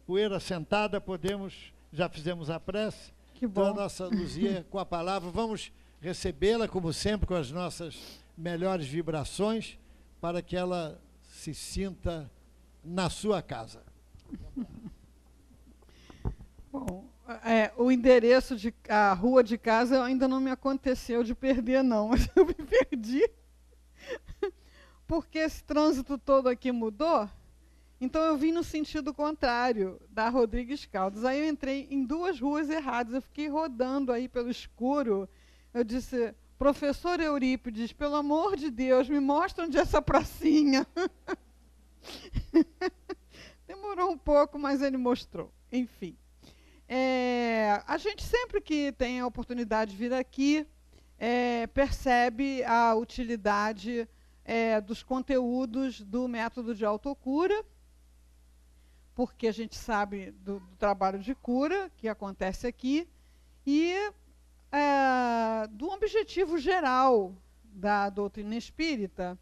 poeira sentada, podemos, já fizemos a prece. Que bom. Então, a nossa Luzia, com a palavra, vamos recebê-la, como sempre, com as nossas melhores vibrações, para que ela se sinta na sua casa. Bom, o endereço, a rua de casa ainda não me aconteceu de perder, não, mas eu me perdi. Porque esse trânsito todo aqui mudou, então eu vim no sentido contrário, da Rodrigues Caldas. Aí eu entrei em 2 ruas erradas, eu fiquei rodando aí pelo escuro. Eu disse, professor Eurípides, pelo amor de Deus, me mostra onde é essa pracinha. Demorou um pouco, mas ele mostrou. Enfim. A gente sempre que tem a oportunidade de vir aqui, percebe a utilidade dos conteúdos do método de autocura, porque a gente sabe do trabalho de cura que acontece aqui, e do objetivo geral da doutrina espírita,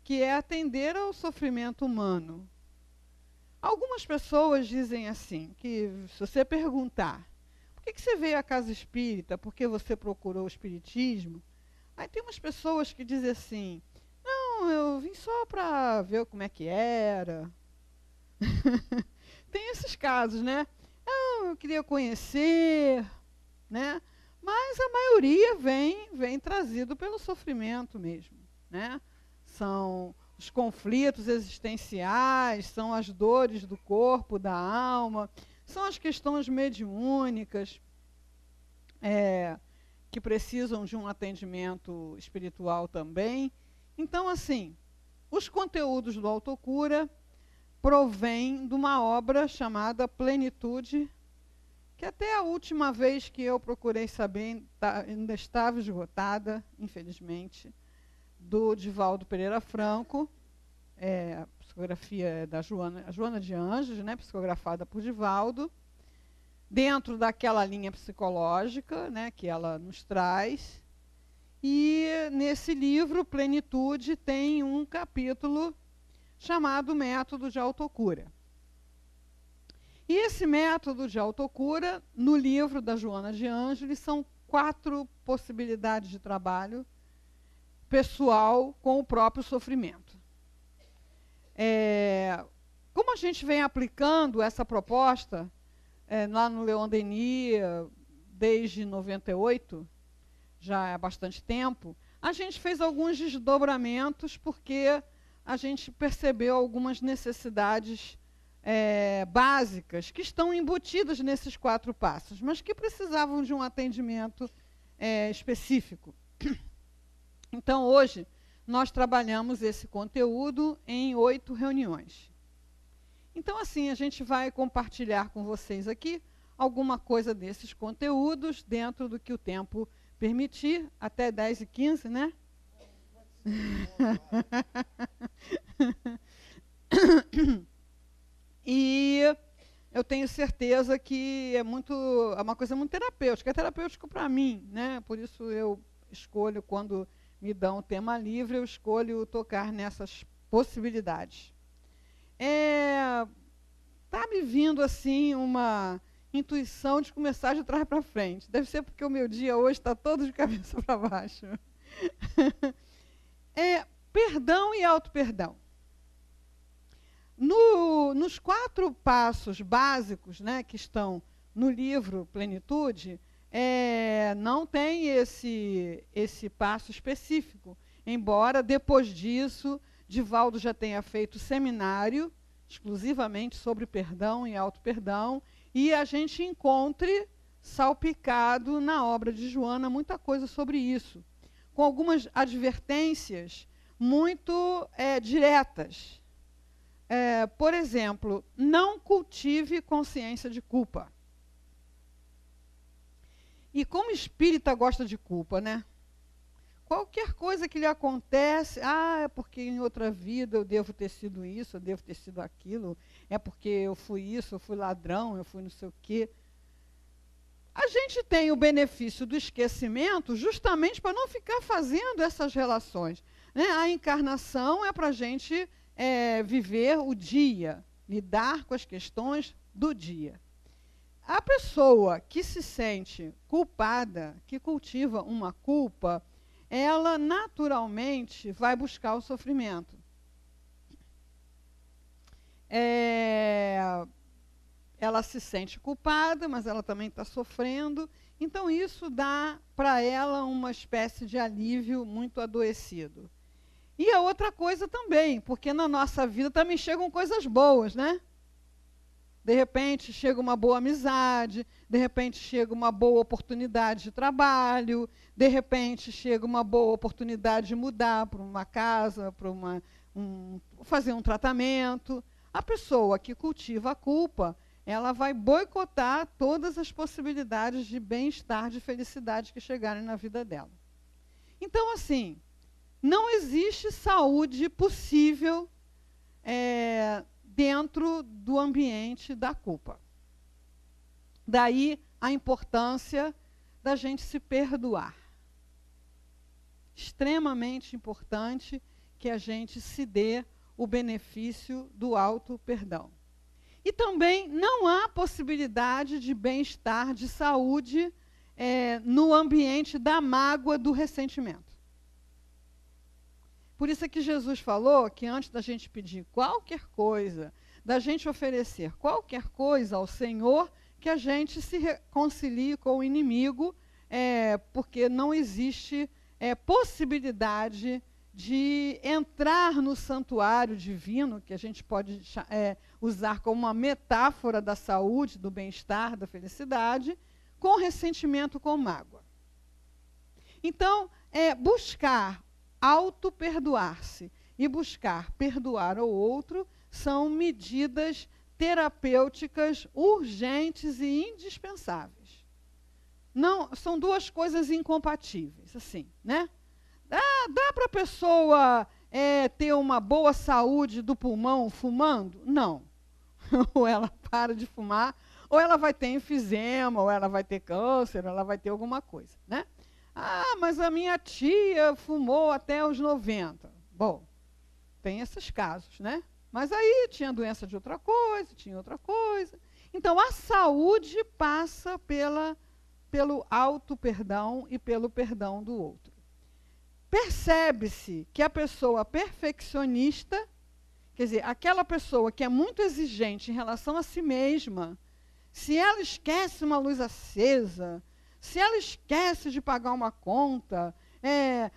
que é atender ao sofrimento humano. Algumas pessoas dizem assim, que se você perguntar, por que você veio à casa espírita? Porque você procurou o espiritismo? Aí tem umas pessoas que dizem assim, não, eu vim só para ver como é que era. Tem esses casos, né? Não, eu queria conhecer, né? Mas a maioria vem trazido pelo sofrimento mesmo, né? São os conflitos existenciais, são as dores do corpo, da alma, são as questões mediúnicas, que precisam de um atendimento espiritual também. Então, assim, os conteúdos do Autocura provêm de uma obra chamada Plenitude, que até a última vez que eu procurei saber, ainda estava esgotada, infelizmente, do Divaldo Pereira Franco, a psicografia é da Joana de Anjos, né, psicografada por Divaldo, dentro daquela linha psicológica, né, que ela nos traz. E nesse livro, Plenitude, tem um capítulo chamado Método de Autocura. E esse método de autocura, no livro da Joana de Ângeles, são 4 possibilidades de trabalho pessoal com o próprio sofrimento. Como a gente vem aplicando essa proposta lá no Leon Denis desde 98, já há bastante tempo, a gente fez alguns desdobramentos porque a gente percebeu algumas necessidades básicas que estão embutidas nesses 4 passos, mas que precisavam de um atendimento específico. Então, hoje, nós trabalhamos esse conteúdo em 8 reuniões. Então, assim, a gente vai compartilhar com vocês aqui alguma coisa desses conteúdos dentro do que o tempo permitir, até 10h15, né? E eu tenho certeza que é uma coisa muito terapêutica, é terapêutico para mim, né? Por isso eu escolho, quando me dão o tema livre, eu escolho tocar nessas possibilidades. Tá me vindo assim uma intuição de começar de trás para frente. Deve ser porque o meu dia hoje está todo de cabeça para baixo. Perdão e auto-perdão. Nos 4 passos básicos, né, que estão no livro Plenitude, não tem esse passo específico, embora depois disso Divaldo já tenha feito seminário exclusivamente sobre perdão e auto-perdão, e a gente encontre salpicado na obra de Joana muita coisa sobre isso, com algumas advertências muito diretas. Por exemplo, não cultive consciência de culpa. E como espírita gosta de culpa, né? Qualquer coisa que lhe acontece, é porque em outra vida eu devo ter sido isso, eu devo ter sido aquilo, é porque eu fui isso, eu fui ladrão, eu fui não sei o quê. A gente tem o benefício do esquecimento justamente para não ficar fazendo essas relações, né? A encarnação é para a gente viver o dia, lidar com as questões do dia. A pessoa que se sente culpada, que cultiva uma culpa, ela naturalmente vai buscar o sofrimento. Ela se sente culpada, mas ela também está sofrendo. Então, isso dá para ela uma espécie de alívio muito adoecido. E a outra coisa também, porque na nossa vida também chegam coisas boas, né? De repente chega uma boa amizade, de repente chega uma boa oportunidade de trabalho, de repente chega uma boa oportunidade de mudar para uma casa, para fazer um tratamento. A pessoa que cultiva a culpa, ela vai boicotar todas as possibilidades de bem-estar, de felicidade que chegarem na vida dela. Então, assim, não existe saúde possível dentro do ambiente da culpa. Daí a importância da gente se perdoar. Extremamente importante que a gente se dê o benefício do auto-perdão. E também não há possibilidade de bem-estar, de saúde, no ambiente da mágoa, do ressentimento. Por isso é que Jesus falou que antes da gente pedir qualquer coisa, da gente oferecer qualquer coisa ao Senhor, que a gente se reconcilie com o inimigo, porque não existe possibilidade de entrar no santuário divino, que a gente pode usar como uma metáfora da saúde, do bem-estar, da felicidade, com ressentimento, com mágoa. Então, buscar auto-perdoar-se e buscar perdoar ao outro são medidas terapêuticas urgentes e indispensáveis. Não, são duas coisas incompatíveis, assim, né? Dá para a pessoa ter uma boa saúde do pulmão fumando? Não. Ou ela para de fumar, ou ela vai ter enfisema, ou ela vai ter câncer, ou ela vai ter alguma coisa, né? Ah, mas a minha tia fumou até os 90. Bom, tem esses casos, né? Mas aí tinha doença de outra coisa, tinha outra coisa. Então, a saúde passa pelo auto-perdão e pelo perdão do outro. Percebe-se que a pessoa perfeccionista, quer dizer, aquela pessoa que é muito exigente em relação a si mesma, se ela esquece uma luz acesa, se ela esquece de pagar uma conta,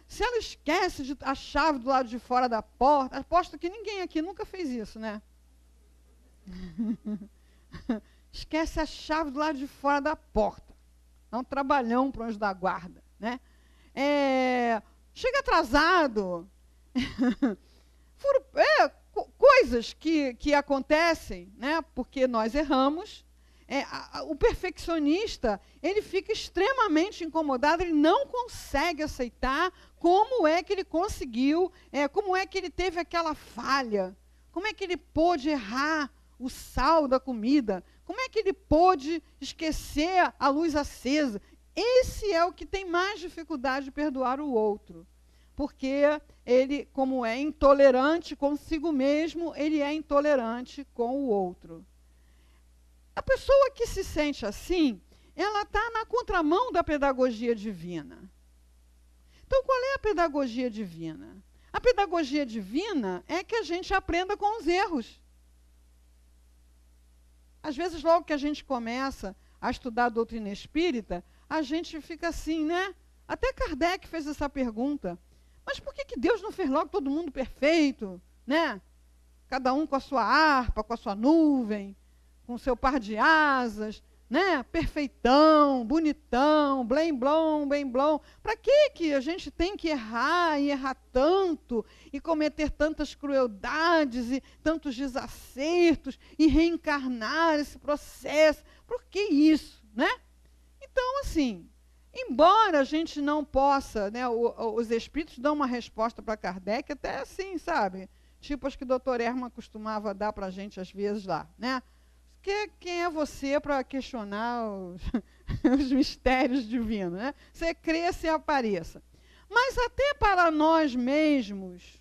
se ela esquece a chave do lado de fora da porta, aposto que ninguém aqui nunca fez isso, né? Esquece a chave do lado de fora da porta. É um trabalhão para o anjo da guarda, né? Chega atrasado. Coisas que acontecem, né? Porque nós erramos. O perfeccionista, ele fica extremamente incomodado, ele não consegue aceitar como é que ele conseguiu, como é que ele teve aquela falha, como é que ele pôde errar o sal da comida, como é que ele pôde esquecer a luz acesa. Esse é o que tem mais dificuldade de perdoar o outro, porque ele, como é intolerante consigo mesmo, ele é intolerante com o outro. A pessoa que se sente assim, ela está na contramão da pedagogia divina. Então, qual é a pedagogia divina? A pedagogia divina é que a gente aprenda com os erros. Às vezes, logo que a gente começa a estudar a doutrina espírita, a gente fica assim, né? Até Kardec fez essa pergunta. Mas por que Deus não fez logo todo mundo perfeito, né? Cada um com a sua harpa, com a sua nuvem, com o seu par de asas, né? Perfeitão, bonitão, blém-blom, bem-blom. Para que a gente tem que errar e errar tanto e cometer tantas crueldades e tantos desacertos e reencarnar esse processo? Por que isso, né? Então, assim, embora a gente não possa, né, os espíritos dão uma resposta para Kardec até assim, sabe? Tipo as que o doutor Herman costumava dar para a gente às vezes lá, né? Quem é você para questionar os mistérios divinos, né? Você cresça e apareça. Mas até para nós mesmos,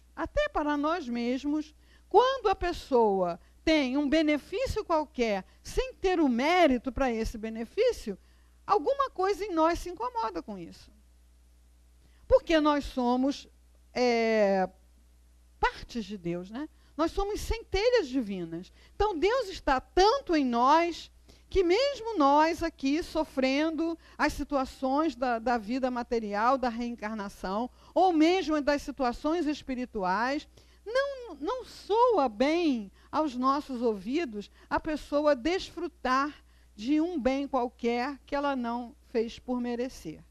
quando a pessoa tem um benefício qualquer, sem ter o mérito para esse benefício, alguma coisa em nós se incomoda com isso. Porque nós somos partes de Deus, né? Nós somos centelhas divinas. Então, Deus está tanto em nós, que mesmo nós aqui sofrendo as situações da vida material, da reencarnação, ou mesmo das situações espirituais, não soa bem aos nossos ouvidos a pessoa desfrutar de um bem qualquer que ela não fez por merecer.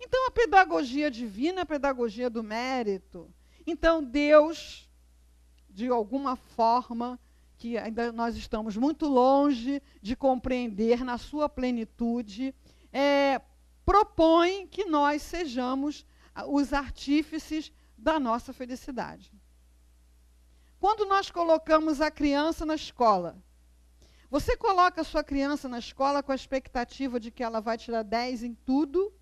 Então, a pedagogia divina é a pedagogia do mérito. Então, Deus, de alguma forma, que ainda nós estamos muito longe de compreender na sua plenitude, propõe que nós sejamos os artífices da nossa felicidade. Quando nós colocamos a criança na escola, você coloca a sua criança na escola com a expectativa de que ela vai tirar 10 em tudo?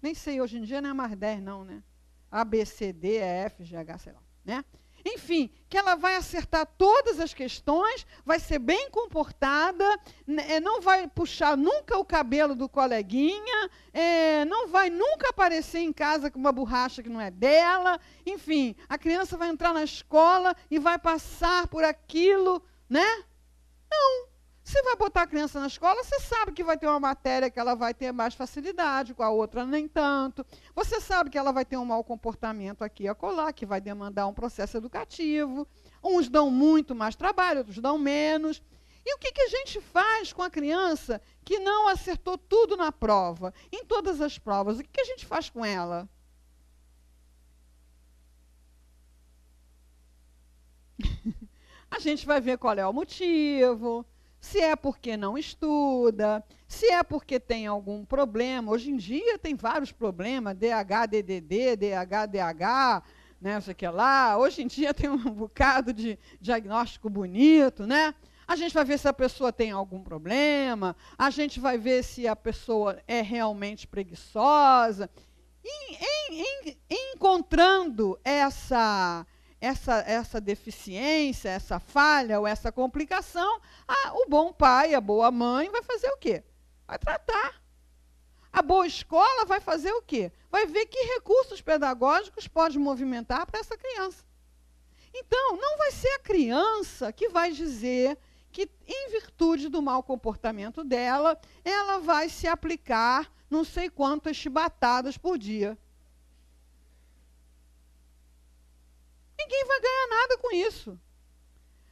Nem sei, hoje em dia não é mais 10 não, né? A, B, C, D, E, F, G, H, sei lá, né? Enfim, que ela vai acertar todas as questões, vai ser bem comportada, não vai puxar nunca o cabelo do coleguinha, não vai nunca aparecer em casa com uma borracha que não é dela. Enfim, a criança vai entrar na escola e vai passar por aquilo, né? Não. Você vai botar a criança na escola, você sabe que vai ter uma matéria que ela vai ter mais facilidade, com a outra nem tanto. Você sabe que ela vai ter um mau comportamento aqui e acolá, que vai demandar um processo educativo. Uns dão muito mais trabalho, outros dão menos. E o que a gente faz com a criança que não acertou tudo na prova, em todas as provas? O que a gente faz com ela? A gente vai ver qual é o motivo, se é porque não estuda, se é porque tem algum problema. Hoje em dia tem vários problemas, DH, DDD, DH, DH, né, não sei o que lá. Hoje em dia tem um bocado de diagnóstico bonito, né? A gente vai ver se a pessoa tem algum problema, a gente vai ver se a pessoa é realmente preguiçosa. E encontrando essa deficiência, essa falha ou essa complicação, o bom pai, a boa mãe vai fazer o quê? Vai tratar. A boa escola vai fazer o quê? Vai ver que recursos pedagógicos pode movimentar para essa criança. Então, não vai ser a criança que vai dizer que, em virtude do mau comportamento dela, ela vai se aplicar não sei quantas chibatadas por dia. Ninguém vai ganhar nada com isso.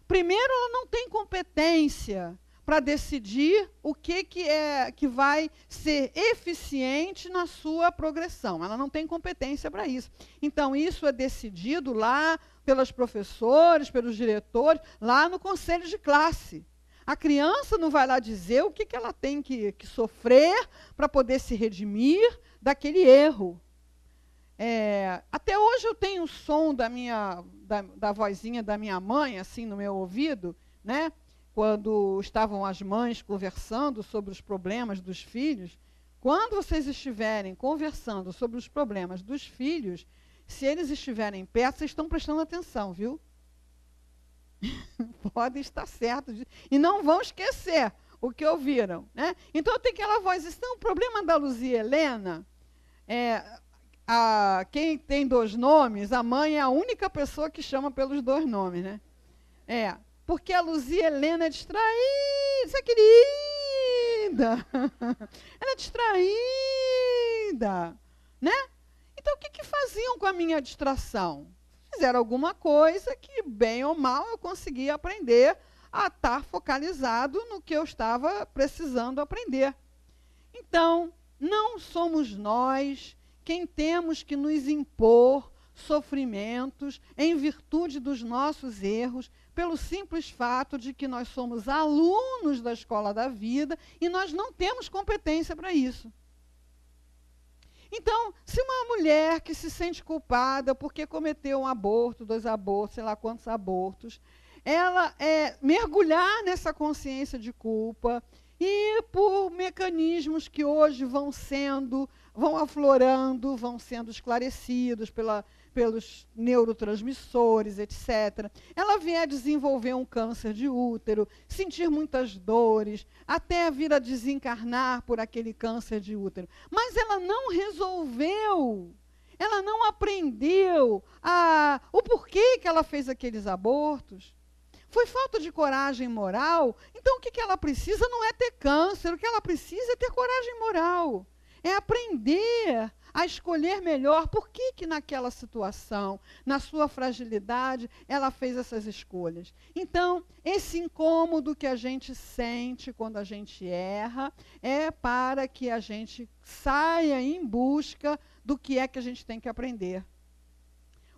Primeiro, ela não tem competência para decidir o que vai ser eficiente na sua progressão. Ela não tem competência para isso. Então, isso é decidido lá pelos professores, pelos diretores, lá no conselho de classe. A criança não vai lá dizer o que ela tem que sofrer para poder se redimir daquele erro. Até hoje eu tenho o som da vozinha da minha mãe, assim, no meu ouvido, né? Quando estavam as mães conversando sobre os problemas dos filhos. Quando vocês estiverem conversando sobre os problemas dos filhos, se eles estiverem perto, vocês estão prestando atenção, viu? Podem estar certos. E não vão esquecer o que ouviram, né? Então tem aquela voz. Então, o problema da Luzia Helena quem tem 2 nomes, a mãe é a única pessoa que chama pelos 2 nomes, né? Porque a Luzia Helena é distraída, essa querida. Ela é distraída, né? Então, o que faziam com a minha distração? Fizeram alguma coisa que, bem ou mal, eu conseguia aprender a estar focalizado no que eu estava precisando aprender. Então, não somos nós quem temos que nos impor sofrimentos em virtude dos nossos erros, pelo simples fato de que nós somos alunos da escola da vida e nós não temos competência para isso. Então, se uma mulher que se sente culpada porque cometeu um aborto, 2 abortos, sei lá quantos abortos, ela mergulhar nessa consciência de culpa e por mecanismos que hoje vão sendo vão aflorando, vão sendo esclarecidos pelos neurotransmissores, etc. Ela vier a desenvolver um câncer de útero, sentir muitas dores, até vir a desencarnar por aquele câncer de útero. Mas ela não resolveu, ela não aprendeu o porquê que ela fez aqueles abortos. Foi falta de coragem moral. Então, o que ela precisa não é ter câncer, o que ela precisa é ter coragem moral. É aprender a escolher melhor por que naquela situação, na sua fragilidade, ela fez essas escolhas. Então, esse incômodo que a gente sente quando a gente erra é para que a gente saia em busca do que é que a gente tem que aprender.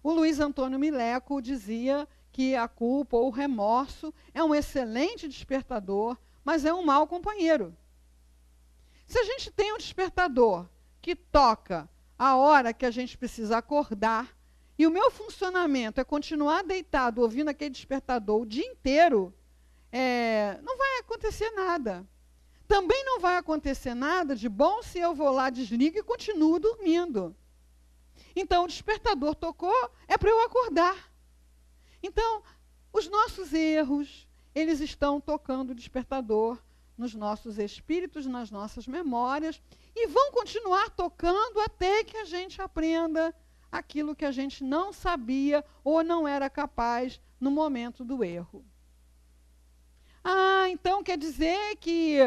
O Luiz Antônio Mileco dizia que a culpa ou o remorso é um excelente despertador, mas é um mau companheiro. Se a gente tem um despertador que toca a hora que a gente precisa acordar, e o meu funcionamento é continuar deitado ouvindo aquele despertador o dia inteiro, não vai acontecer nada. Também não vai acontecer nada de bom se eu vou lá, desligo e continuo dormindo. Então, o despertador tocou, é para eu acordar. Então, os nossos erros, eles estão tocando o despertador nos nossos espíritos, nas nossas memórias, e vão continuar tocando até que a gente aprenda aquilo que a gente não sabia ou não era capaz no momento do erro. Então quer dizer que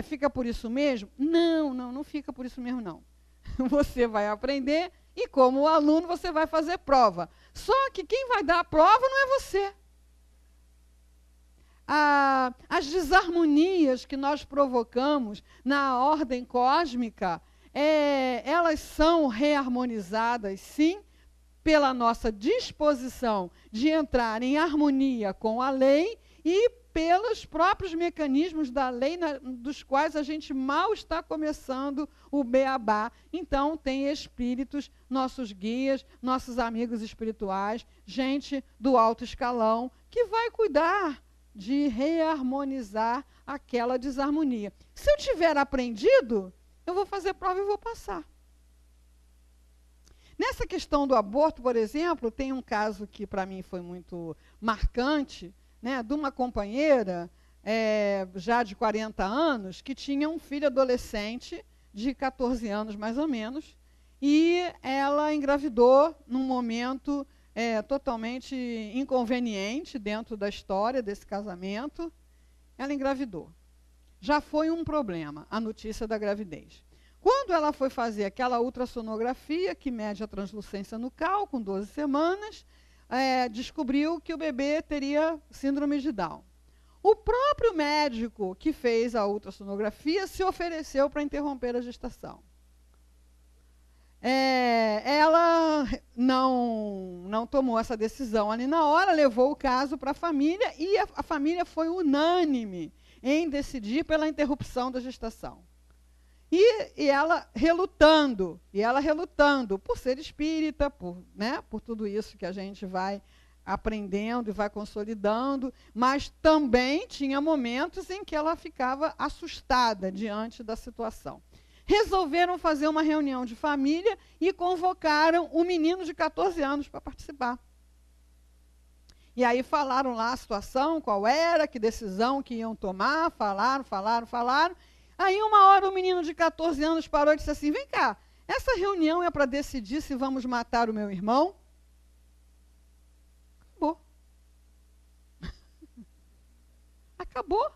fica por isso mesmo? Não fica por isso mesmo, não. Você vai aprender e, como aluno, você vai fazer prova. Só que quem vai dar a prova não é você. As desarmonias que nós provocamos na ordem cósmica, elas são reharmonizadas, sim, pela nossa disposição de entrar em harmonia com a lei e pelos próprios mecanismos da lei, dos quais a gente mal está começando o beabá. Então, tem espíritos, nossos guias, nossos amigos espirituais, gente do alto escalão, que vai cuidar de reharmonizar aquela desarmonia. Se eu tiver aprendido, eu vou fazer prova e vou passar. Nessa questão do aborto, por exemplo, tem um caso que para mim foi muito marcante, né, de uma companheira, já de 40 anos, que tinha um filho adolescente de 14 anos, mais ou menos, e ela engravidou num momento totalmente inconveniente dentro da história desse casamento. Ela engravidou. Já foi um problema a notícia da gravidez. Quando ela foi fazer aquela ultrassonografia, que mede a translucência nucal, com 12 semanas, descobriu que o bebê teria síndrome de Down. O próprio médico que fez a ultrassonografia se ofereceu para interromper a gestação. Ela não tomou essa decisão ali na hora, levou o caso para a família e a família foi unânime em decidir pela interrupção da gestação. E ela relutando por ser espírita, por tudo isso que a gente vai aprendendo e vai consolidando, mas também tinha momentos em que ela ficava assustada diante da situação. Resolveram fazer uma reunião de família e convocaram um menino de 14 anos para participar. E aí falaram lá a situação, qual era, que decisão que iam tomar, falaram. Aí, uma hora, o menino de 14 anos parou e disse assim: vem cá, essa reunião é para decidir se vamos matar o meu irmão? Acabou. Acabou.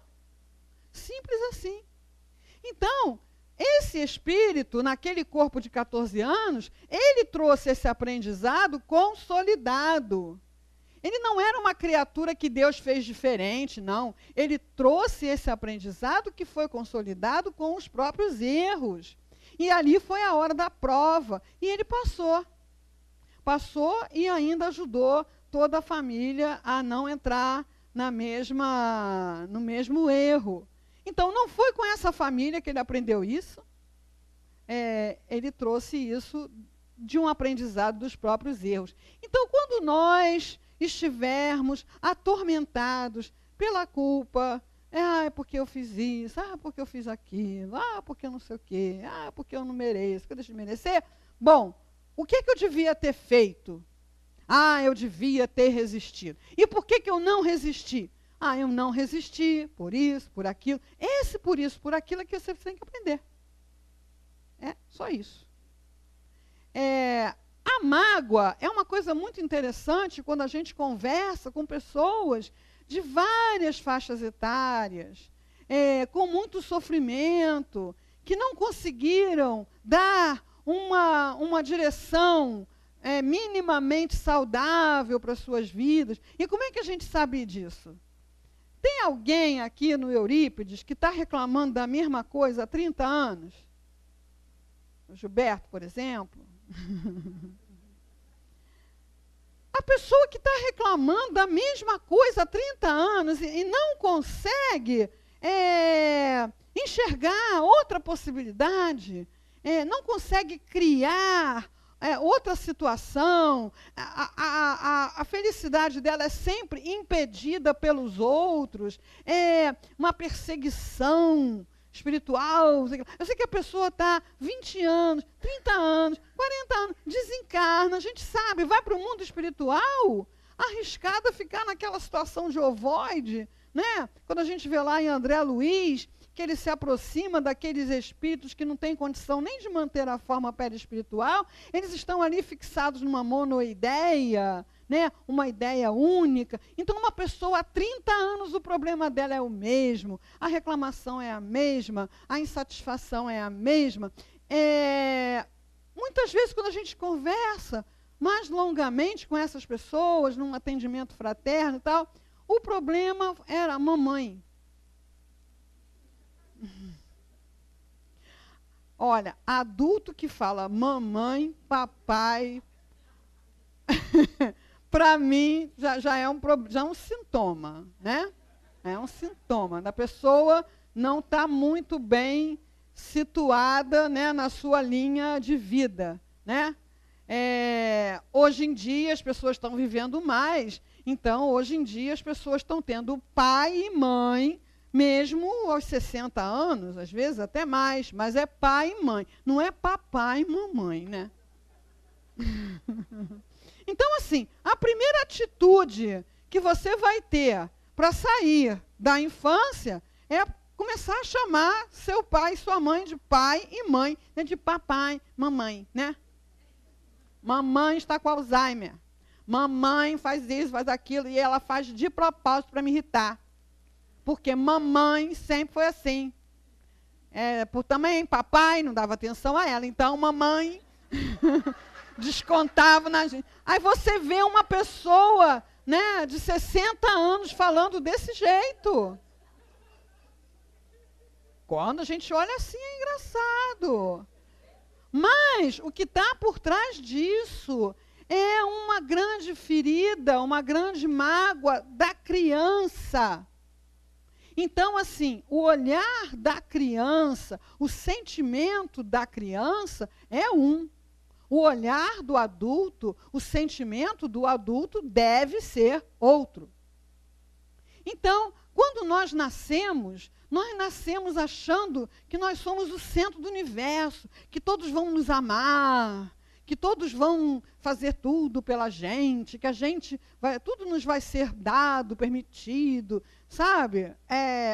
Simples assim. Então, esse espírito, naquele corpo de 14 anos, ele trouxe esse aprendizado consolidado. Ele não era uma criatura que Deus fez diferente, não. Ele trouxe esse aprendizado que foi consolidado com os próprios erros. E ali foi a hora da prova. E ele passou. Passou e ainda ajudou toda a família a não entrar no mesmo erro. Então, não foi com essa família que ele aprendeu isso. Ele trouxe isso de um aprendizado dos próprios erros. Então, quando nós estivermos atormentados pela culpa, É porque eu fiz isso, porque eu fiz aquilo, porque eu não sei o quê, porque eu não mereço, que eu deixo de merecer. Bom, o que eu devia ter feito? Eu devia ter resistido. E por que eu não resisti? Eu não resisti por isso, por aquilo. Esse por isso, por aquilo é que você tem que aprender. É só isso. A mágoa é uma coisa muito interessante quando a gente conversa com pessoas de várias faixas etárias, com muito sofrimento, que não conseguiram dar uma direção minimamente saudável para as suas vidas. E como é que a gente sabe disso? Tem alguém aqui no Eurípides que está reclamando da mesma coisa há 30 anos? O Gilberto, por exemplo. A pessoa que está reclamando da mesma coisa há 30 anos e não consegue enxergar outra possibilidade, não consegue criar outra situação, a felicidade dela é sempre impedida pelos outros, uma perseguição espiritual. Eu sei que a pessoa está 20 anos, 30 anos, 40 anos, desencarna, a gente sabe, vai para o mundo espiritual, arriscada a ficar naquela situação de ovoide, né? Quando a gente vê lá em André Luiz, que ele se aproxima daqueles espíritos que não têm condição nem de manter a forma perispiritual, eles estão ali fixados numa monoideia, né? Uma ideia única. Então, uma pessoa há 30 anos, o problema dela é o mesmo, a reclamação é a mesma, a insatisfação é a mesma. Muitas vezes, quando a gente conversa mais longamente com essas pessoas, num atendimento fraterno e tal, o problema era a mamãe. Olha, adulto que fala mamãe, papai, para mim já é um sintoma, né? É um sintoma da pessoa não estar muito bem situada, né, na sua linha de vida, né? Hoje em dia as pessoas estão vivendo mais, então hoje em dia as pessoas estão tendo pai e mãe, mesmo aos 60 anos, às vezes até mais, mas é pai e mãe, não é papai e mamãe, né? Então, assim, a primeira atitude que você vai ter para sair da infância é começar a chamar seu pai e sua mãe de pai e mãe, né? De papai, mamãe, né? Mamãe está com Alzheimer. Mamãe faz isso, faz aquilo, e ela faz de propósito para me irritar. Porque mamãe sempre foi assim. Também papai não dava atenção a ela, então mamãe descontava na gente. Aí você vê uma pessoa, né, de 60 anos falando desse jeito. Quando a gente olha assim é engraçado. Mas o que está por trás disso é uma grande ferida, uma grande mágoa da criança. Então, assim, o olhar da criança, o sentimento da criança é um. O olhar do adulto, o sentimento do adulto deve ser outro. Então, quando nós nascemos achando que nós somos o centro do universo, que todos vão nos amar, que todos vão fazer tudo pela gente, que tudo nos vai ser dado, permitido, sabe?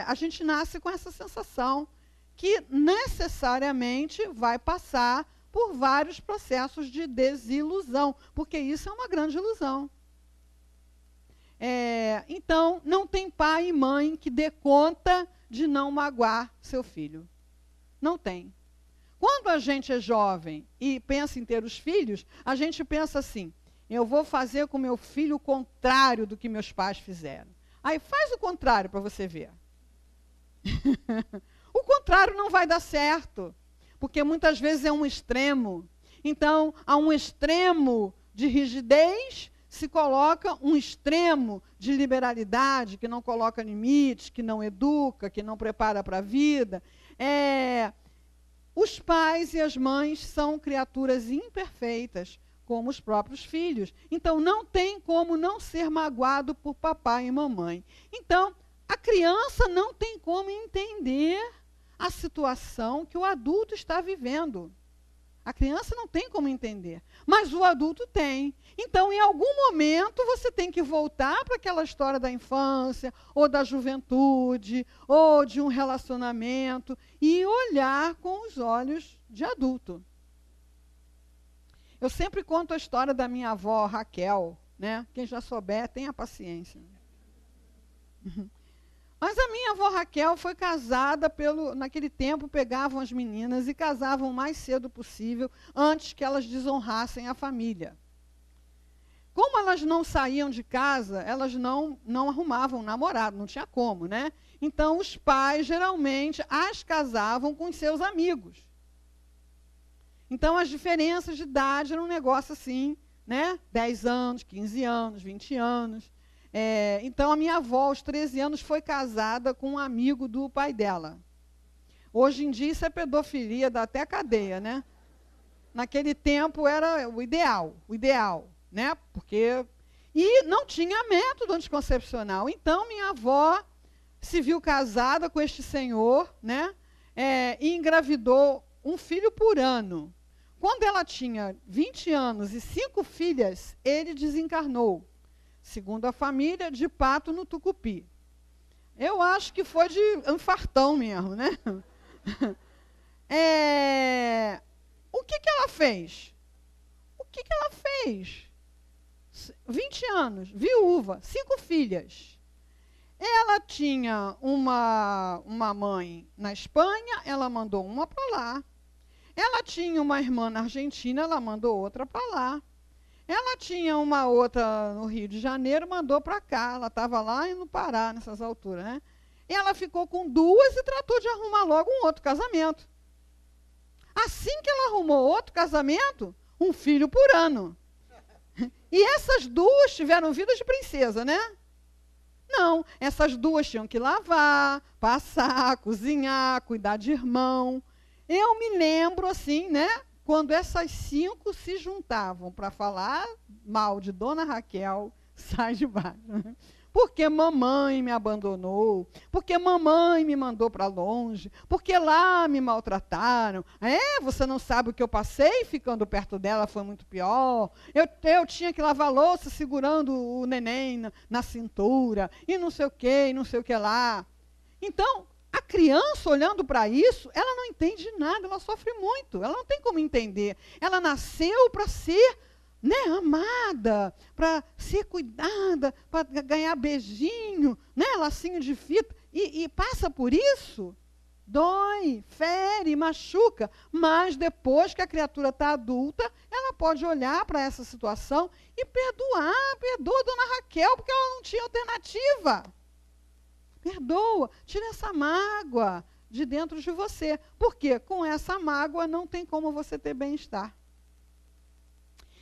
A gente nasce com essa sensação que necessariamente vai passar por vários processos de desilusão, porque isso é uma grande ilusão. Então, não tem pai e mãe que dê conta de não magoar seu filho. Não tem. Quando a gente é jovem e pensa em ter os filhos, a gente pensa assim, eu vou fazer com meu filho o contrário do que meus pais fizeram. Aí faz o contrário para você ver. O contrário não vai dar certo, porque muitas vezes é um extremo. Então, a um extremo de rigidez se coloca um extremo de liberalidade, que não coloca limites, que não educa, que não prepara para a vida. Os pais e as mães são criaturas imperfeitas, como os próprios filhos. Então, não tem como não ser magoado por papai e mamãe. Então, A criança não tem como entender a situação que o adulto está vivendo. A criança não tem como entender, mas o adulto tem. Então, em algum momento, você tem que voltar para aquela história da infância, ou da juventude, ou de um relacionamento, e olhar com os olhos de adulto. Eu sempre conto a história da minha avó, Raquel, né? Quem já souber, tenha paciência. Mas a minha avó Raquel foi casada naquele tempo, pegavam as meninas e casavam o mais cedo possível, antes que elas desonrassem a família. Como elas não saíam de casa, elas não arrumavam namorado, não tinha como, né? Então, os pais, geralmente, as casavam com os seus amigos. Então, as diferenças de idade eram um negócio assim, né? 10 anos, 15 anos, 20 anos. Então, a minha avó, aos 13 anos, foi casada com um amigo do pai dela. Hoje em dia, isso é pedofilia, dá até cadeia, né? Naquele tempo, era o ideal, né? E não tinha método anticoncepcional. Então, minha avó se viu casada com este senhor, né? E engravidou um filho por ano. Quando ela tinha 20 anos e 5 filhas, ele desencarnou. Segundo a família, de pato no tucupi. Eu acho que foi de infartão mesmo, né? O que ela fez? 20 anos, viúva, 5 filhas. Ela tinha uma mãe na Espanha, ela mandou uma para lá. Ela tinha uma irmã na Argentina, ela mandou outra para lá. Ela tinha uma outra no Rio de Janeiro, mandou para cá. Ela estava lá e no Pará, nessas alturas, né? E ela ficou com 2 e tratou de arrumar logo um outro casamento. Assim que ela arrumou outro casamento, um filho por ano. E essas 2 tiveram vida de princesa, né? Não, essas 2 tinham que lavar, passar, cozinhar, cuidar de irmão. Eu me lembro, assim, né? Quando essas 5 se juntavam para falar mal de Dona Raquel, sai de baixo. Porque mamãe me abandonou, porque mamãe me mandou para longe, porque lá me maltrataram. Você não sabe o que eu passei ficando perto dela, foi muito pior. Eu tinha que lavar louça segurando o neném na cintura, e não sei o que, e não sei o que lá. Então, a criança, olhando para isso, ela não entende nada, ela sofre muito, ela não tem como entender. Ela nasceu para ser, né, amada, para ser cuidada, para ganhar beijinho, né, lacinho de fita, e passa por isso, dói, fere, machuca, mas depois que a criatura está adulta, ela pode olhar para essa situação e perdoa a Dona Raquel, porque ela não tinha alternativa. Perdoa, tira essa mágoa de dentro de você. Porque com essa mágoa não tem como você ter bem-estar.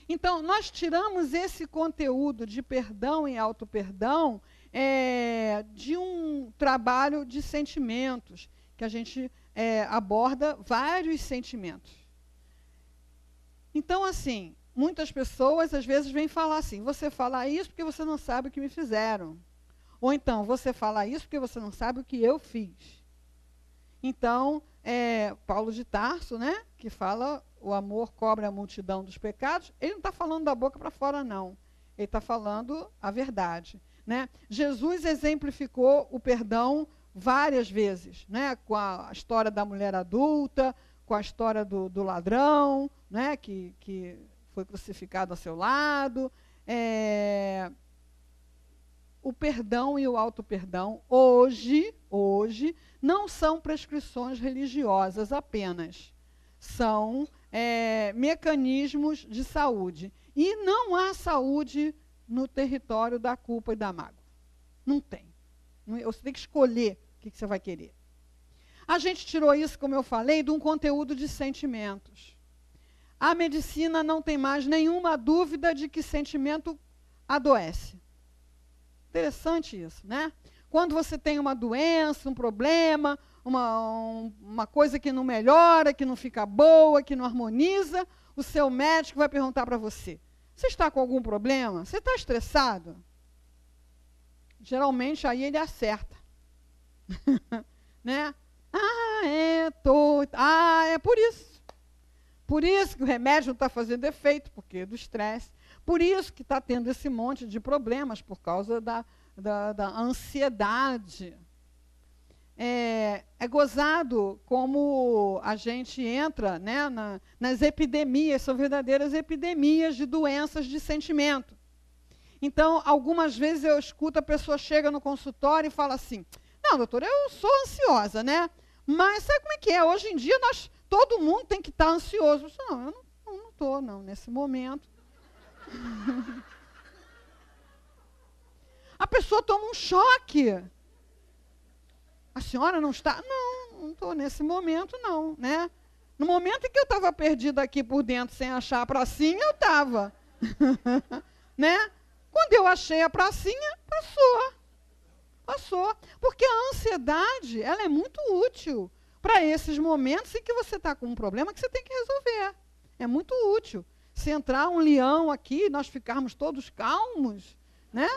Então, nós tiramos esse conteúdo de perdão e auto-perdão de um trabalho de sentimentos, que a gente aborda vários sentimentos. Então, assim, muitas pessoas às vezes vêm falar assim, você fala isso porque você não sabe o que me fizeram. Ou então, você fala isso porque você não sabe o que eu fiz. Então, Paulo de Tarso, né, que fala, o amor cobre a multidão dos pecados, ele não está falando da boca para fora, não. Ele está falando a verdade. Né? Jesus exemplificou o perdão várias vezes, né, com a história da mulher adulta, com a história do ladrão, né, que foi crucificado a seu lado. O perdão e o auto-perdão, hoje, não são prescrições religiosas apenas. São mecanismos de saúde. E não há saúde no território da culpa e da mágoa. Não tem. Você tem que escolher o que você vai querer. A gente tirou isso, como eu falei, de um conteúdo de sentimentos. A medicina não tem mais nenhuma dúvida de que sentimento adoece. Interessante isso, né? Quando você tem uma doença, um problema, uma coisa que não melhora, que não fica boa, que não harmoniza, o seu médico vai perguntar para você, você está com algum problema? Você está estressado? Geralmente, aí ele acerta. Né? É por isso. Por isso que o remédio não está fazendo efeito, porque é do estresse. Por isso que está tendo esse monte de problemas, por causa da ansiedade. É gozado como a gente entra, né, nas epidemias, são verdadeiras epidemias de doenças de sentimento. Então, algumas vezes eu escuto, a pessoa chega no consultório e fala assim, não, doutora, eu sou ansiosa, né? Mas sabe como é que é? Hoje em dia, todo mundo tem que estar ansioso. Eu disse, não, eu não estou, não, nesse momento. A pessoa toma um choque. A senhora não está? Não estou nesse momento, não, né? No momento em que eu estava perdida aqui por dentro, sem achar a pracinha, eu estava. Né? Quando eu achei a pracinha, passou. Porque a ansiedade, ela é muito útil para esses momentos em que você está com um problema que você tem que resolver. É muito útil. Se entrar um leão aqui e nós ficarmos todos calmos, né?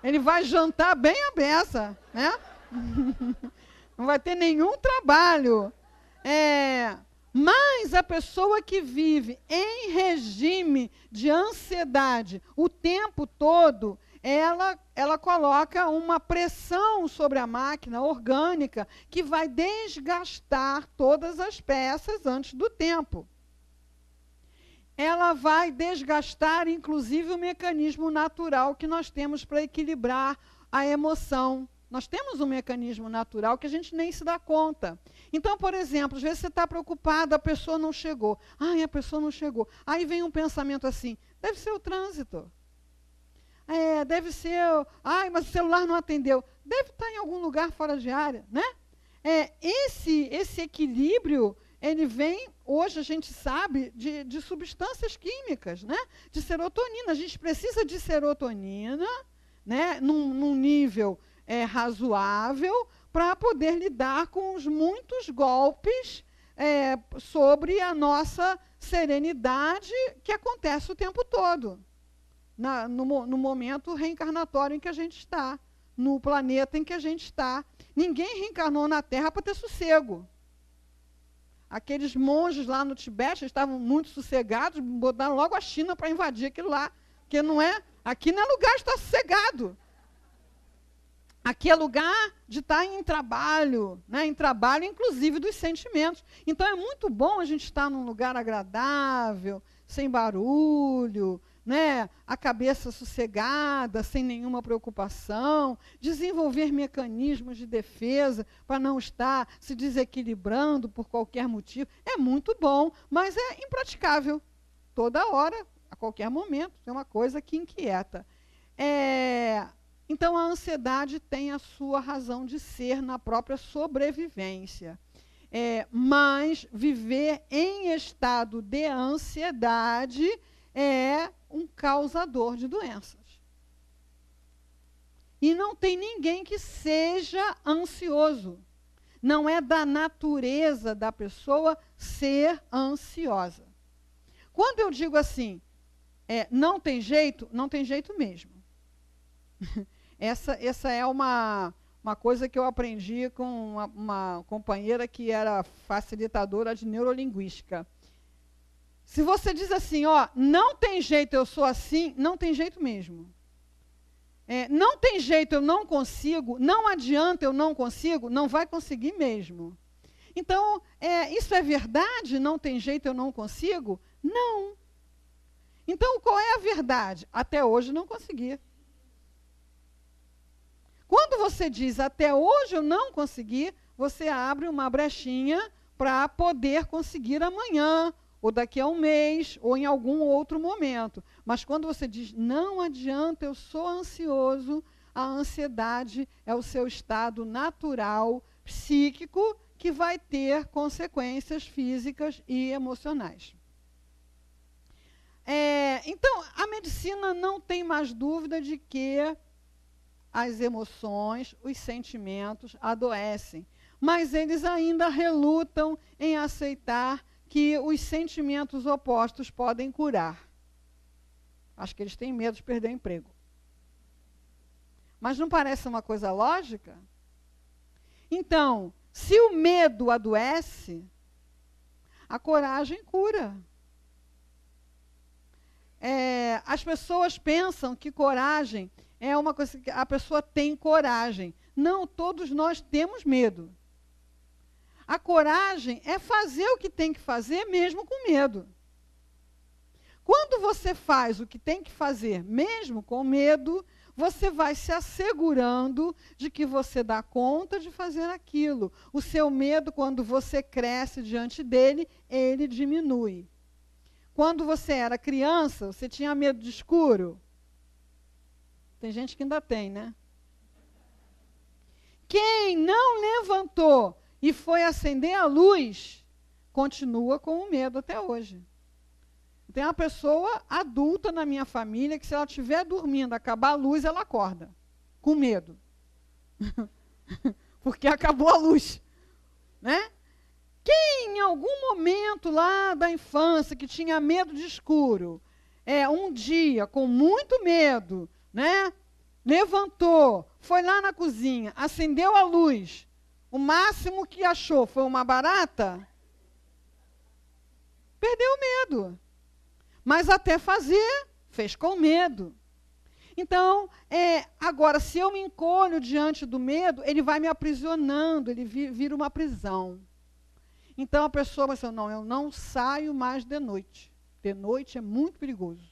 Ele vai jantar bem à beça, né? Não vai ter nenhum trabalho. Mas a pessoa que vive em regime de ansiedade o tempo todo, ela coloca uma pressão sobre a máquina orgânica que vai desgastar todas as peças antes do tempo. Ela vai desgastar, inclusive, o mecanismo natural que nós temos para equilibrar a emoção. Nós temos um mecanismo natural que a gente nem se dá conta. Então, por exemplo, às vezes você está preocupado, a pessoa não chegou. A pessoa não chegou. Aí vem um pensamento assim, deve ser o trânsito. Deve ser, mas o celular não atendeu. Deve estar em algum lugar fora de área, né? Esse equilíbrio, ele vem, hoje a gente sabe, de substâncias químicas, né? De serotonina. A gente precisa de serotonina, né? Num nível razoável, para poder lidar com os muitos golpes sobre a nossa serenidade que acontece o tempo todo. No momento reencarnatório em que a gente está, no planeta em que a gente está. Ninguém reencarnou na Terra para ter sossego. Aqueles monges lá no Tibete estavam muito sossegados, botaram logo a China para invadir aquilo lá, porque aqui não é lugar de estar sossegado. Aqui é lugar de estar em trabalho, né? Em trabalho, inclusive, dos sentimentos. Então, é muito bom a gente estar num lugar agradável, sem barulho, né? A cabeça sossegada, sem nenhuma preocupação, desenvolver mecanismos de defesa para não estar se desequilibrando por qualquer motivo. É muito bom, mas é impraticável. Toda hora, a qualquer momento, é uma coisa que inquieta. Então, a ansiedade tem a sua razão de ser na própria sobrevivência. Mas viver em estado de ansiedade é um causador de doenças. E não tem ninguém que seja ansioso. Não é da natureza da pessoa ser ansiosa. Quando eu digo assim, não tem jeito mesmo. Essa é uma coisa que eu aprendi com uma companheira que era facilitadora de neurolinguística. Se você diz assim, não tem jeito, eu sou assim, não tem jeito mesmo. Não tem jeito, eu não consigo, não adianta, eu não consigo, não vai conseguir mesmo. Então, isso é verdade? Não tem jeito, eu não consigo? Não. Então, qual é a verdade? Até hoje não consegui. Quando você diz, até hoje eu não consegui, você abre uma brechinha para poder conseguir amanhã, ou daqui a um mês, ou em algum outro momento. Mas quando você diz, não adianta, eu sou ansioso, a ansiedade é o seu estado natural, psíquico, que vai ter consequências físicas e emocionais. Então, a medicina não tem mais dúvida de que as emoções, os sentimentos adoecem, mas eles ainda relutam em aceitar que os sentimentos opostos podem curar. Acho que eles têm medo de perder o emprego. Mas não parece uma coisa lógica? Então, se o medo adoece, a coragem cura. As pessoas pensam que coragem é uma coisa que a pessoa tem coragem. Não, todos nós temos medo. A coragem é fazer o que tem que fazer mesmo com medo. Quando você faz o que tem que fazer mesmo com medo, você vai se assegurando de que você dá conta de fazer aquilo. O seu medo, quando você cresce diante dele, ele diminui. Quando você era criança, você tinha medo de escuro? Tem gente que ainda tem, né? Quem não levantou e foi acender a luz, continua com o medo até hoje. Tem uma pessoa adulta na minha família que, se ela estiver dormindo, acabar a luz, ela acorda, com medo. Porque acabou a luz. Né? Quem, em algum momento lá da infância, que tinha medo de escuro, um dia, com muito medo, né, levantou, foi lá na cozinha, acendeu a luz, o máximo que achou foi uma barata, perdeu o medo. Mas até fazer, fez com medo. Então, agora, se eu me encolho diante do medo, ele vai me aprisionando, ele vira uma prisão. Então, a pessoa vai dizer, não, eu não saio mais de noite. De noite é muito perigoso.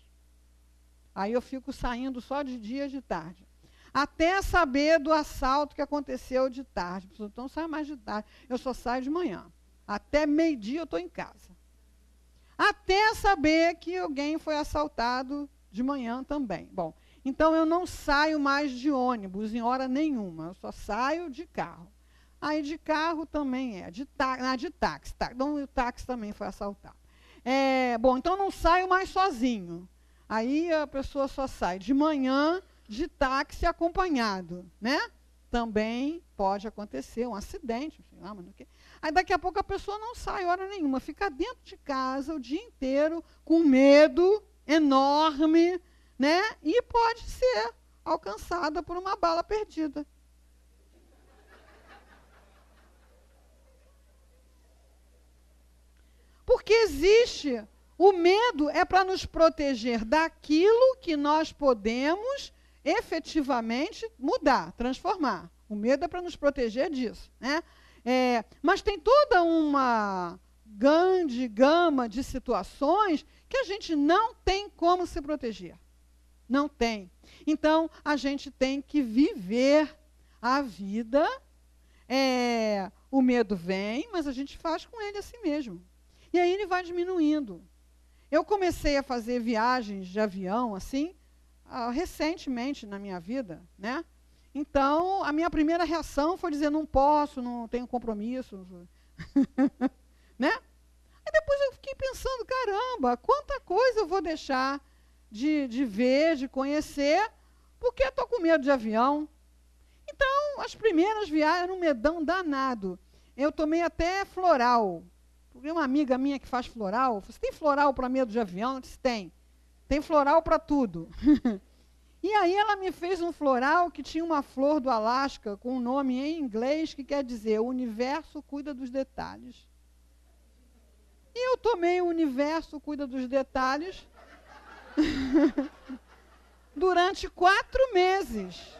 Aí eu fico saindo só de dia e de tarde. Até saber do assalto que aconteceu de tarde. A pessoa não sai mais de tarde, eu só saio de manhã. Até meio-dia eu estou em casa. Até saber que alguém foi assaltado de manhã também. Bom, então eu não saio mais de ônibus em hora nenhuma, eu só saio de carro. Aí de carro também de táxi. Então o táxi também foi assaltado. Bom, então eu não saio mais sozinho. Aí a pessoa só sai de manhã de táxi acompanhado, né? Também pode acontecer um acidente, sei lá, mas não quer. Aí daqui a pouco a pessoa não sai hora nenhuma, fica dentro de casa o dia inteiro com medo enorme, né? E pode ser alcançada por uma bala perdida. Porque existe, o medo é para nos proteger daquilo que nós podemos efetivamente mudar, transformar. O medo é para nos proteger disso, né? Mas tem toda uma grande gama de situações que a gente não tem como se proteger. Não tem. Então, a gente tem que viver a vida. O medo vem, mas a gente faz com ele assim mesmo. E aí ele vai diminuindo. Eu comecei a fazer viagens de avião, assim, recentemente na minha vida, né? Então, a minha primeira reação foi dizer, não posso, não tenho compromisso. Né? Aí depois eu fiquei pensando, caramba, quanta coisa eu vou deixar de ver, de conhecer, porque eu estou com medo de avião. Então, as primeiras viagens eram um medão danado. Eu tomei até floral. Porque uma amiga minha que faz floral, você tem floral para medo de avião? Eu disse, tem. Tem floral para tudo. E aí ela me fez um floral que tinha uma flor do Alasca com um nome em inglês que quer dizer, o universo cuida dos detalhes. E eu tomei o universo cuida dos detalhes durante 4 meses.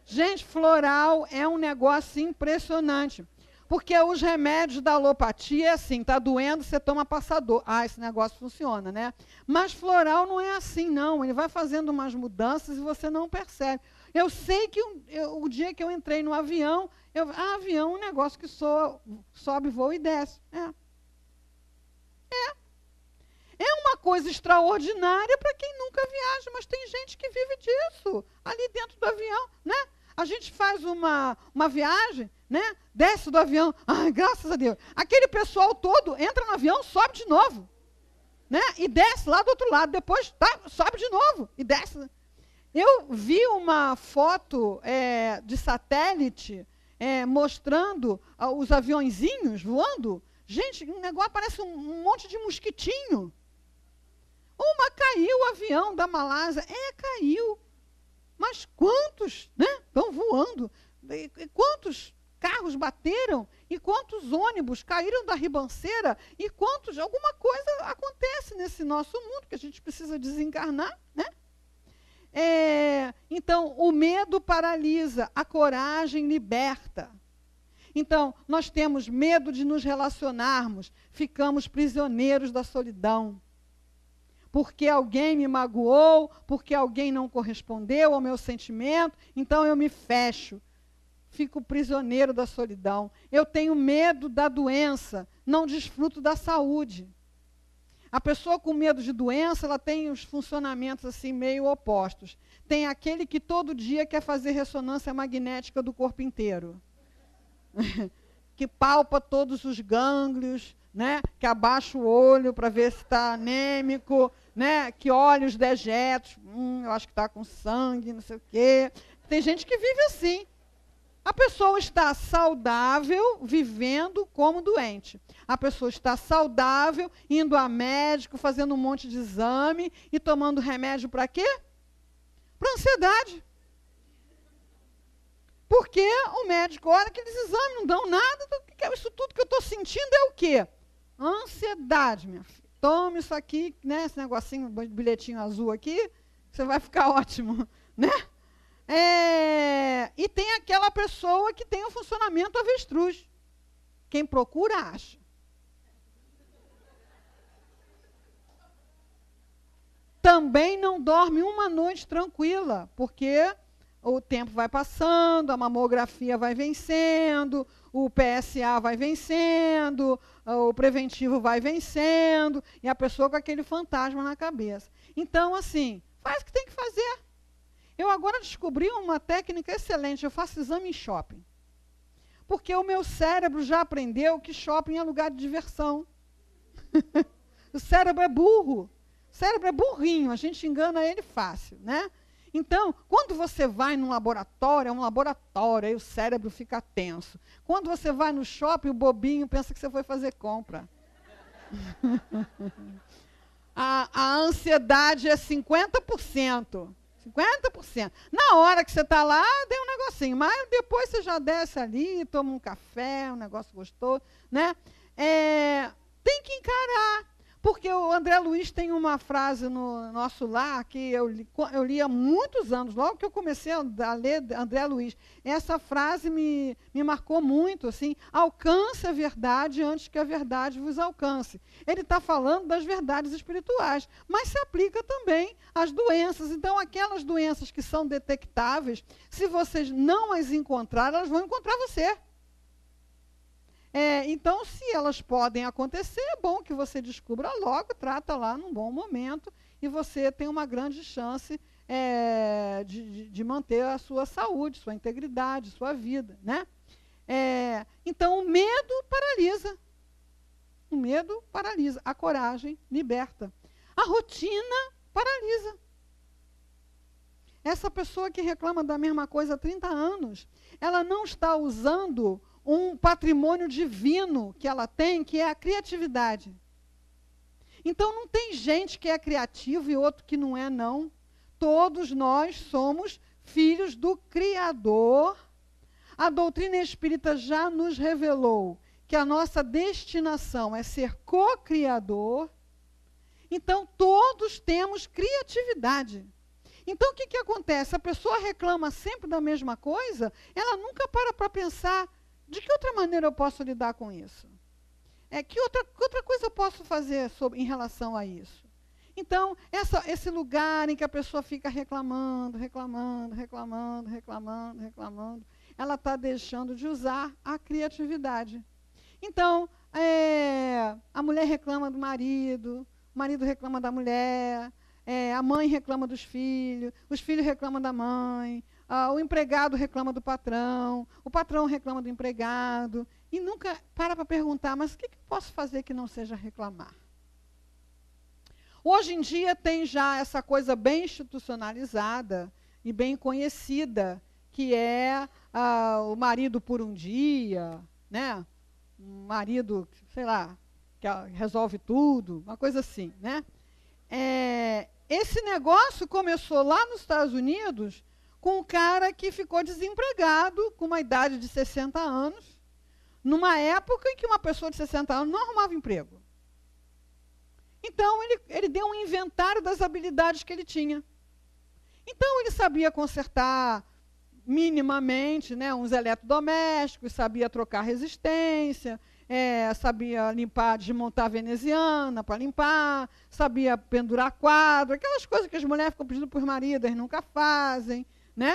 Gente, floral é um negócio impressionante. Porque os remédios da alopatia é assim, está doendo, você toma passador. Esse negócio funciona, né? Mas floral não é assim, não. Ele vai fazendo umas mudanças e você não percebe. Eu sei que o dia que eu entrei no avião, avião é um negócio que sobe, voa e desce. É uma coisa extraordinária para quem nunca viaja, mas tem gente que vive disso, ali dentro do avião, né? A gente faz uma viagem, né? Desce do avião, ai, graças a Deus. Aquele pessoal todo entra no avião, sobe de novo, né? E desce lá do outro lado, depois sobe de novo e desce. Eu vi uma foto de satélite mostrando os aviõezinhos voando. Gente, um negócio parece um monte de mosquitinho. Caiu o avião da Malásia. Caiu. Mas quantos, né, estão voando? E quantos carros bateram? E quantos ônibus caíram da ribanceira? E quantos... Alguma coisa acontece nesse nosso mundo que a gente precisa desencarnar, né? Então, o medo paralisa, a coragem liberta. Então, nós temos medo de nos relacionarmos, ficamos prisioneiros da solidão. Porque alguém me magoou, porque alguém não correspondeu ao meu sentimento, então eu me fecho, fico prisioneiro da solidão. Eu tenho medo da doença, não desfruto da saúde. A pessoa com medo de doença, ela tem os funcionamentos assim meio opostos. Tem aquele que todo dia quer fazer ressonância magnética do corpo inteiro. Que palpa todos os gânglios, né? Que abaixa o olho para ver se está anêmico, né? Que olha os dejetos, eu acho que está com sangue, não sei o quê. Tem gente que vive assim. A pessoa está saudável, vivendo como doente. A pessoa está saudável, indo a médico, fazendo um monte de exame e tomando remédio para quê? Para ansiedade. Porque o médico olha aqueles exames, não dão nada, isso tudo que eu estou sentindo é o quê? Ansiedade, minha filha. Tome isso aqui, né, esse negocinho, bilhetinho azul aqui, você vai ficar ótimo, né? E tem aquela pessoa que tem o funcionamento avestruz. Quem procura, acha. Também não dorme uma noite tranquila, porque o tempo vai passando, a mamografia vai vencendo, o PSA vai vencendo, o preventivo vai vencendo, e a pessoa com aquele fantasma na cabeça. Então, assim, faz o que tem que fazer. Eu agora descobri uma técnica excelente, eu faço exame em shopping. Porque o meu cérebro já aprendeu que shopping é lugar de diversão. O cérebro é burro. O cérebro é burrinho, a gente engana ele fácil, né? Então, quando você vai num laboratório, é um laboratório, aí o cérebro fica tenso. Quando você vai no shopping, o bobinho pensa que você foi fazer compra. A ansiedade é 50%. 50%. Na hora que você está lá, deu um negocinho, mas depois você já desce ali, toma um café, um negócio gostoso, né? Tem que encarar. Porque o André Luiz tem uma frase no nosso lar que eu li há muitos anos, logo que eu comecei a ler André Luiz. Essa frase me marcou muito, assim, alcance a verdade antes que a verdade vos alcance. Ele está falando das verdades espirituais, mas se aplica também às doenças. Então, aquelas doenças que são detectáveis, se vocês não as encontrarem, elas vão encontrar você. Então, se elas podem acontecer, é bom que você descubra logo, trata lá num bom momento, e você tem uma grande chance de manter a sua saúde, sua integridade, sua vida, né? Então, o medo paralisa. O medo paralisa. A coragem liberta. A rotina paralisa. Essa pessoa que reclama da mesma coisa há 30 anos, ela não está usando um patrimônio divino que ela tem, que é a criatividade. Então, não tem gente que é criativo e outro que não é, não. Todos nós somos filhos do Criador. A doutrina espírita já nos revelou que a nossa destinação é ser co-criador. Então, todos temos criatividade. Então, o que acontece? A pessoa reclama sempre da mesma coisa, ela nunca para pensar: de que outra maneira eu posso lidar com isso? Que outra coisa eu posso fazer em relação a isso? Então, esse lugar em que a pessoa fica reclamando, ela está deixando de usar a criatividade. Então, a mulher reclama do marido, o marido reclama da mulher, a mãe reclama dos filhos, os filhos reclamam da mãe, o empregado reclama do patrão, o patrão reclama do empregado, e nunca para perguntar: mas o que eu posso fazer que não seja reclamar? Hoje em dia tem já essa coisa bem institucionalizada e bem conhecida, que é o marido por um dia, né? Um marido, sei lá, que resolve tudo, uma coisa assim, né? Esse negócio começou lá nos Estados Unidos com um cara que ficou desempregado com uma idade de 60 anos, numa época em que uma pessoa de 60 anos não arrumava emprego. Então, ele deu um inventário das habilidades que ele tinha. Então, ele sabia consertar minimamente, né, uns eletrodomésticos, sabia trocar resistência, sabia limpar, desmontar a veneziana para limpar, sabia pendurar quadro, aquelas coisas que as mulheres ficam pedindo para os maridos, nunca fazem, né?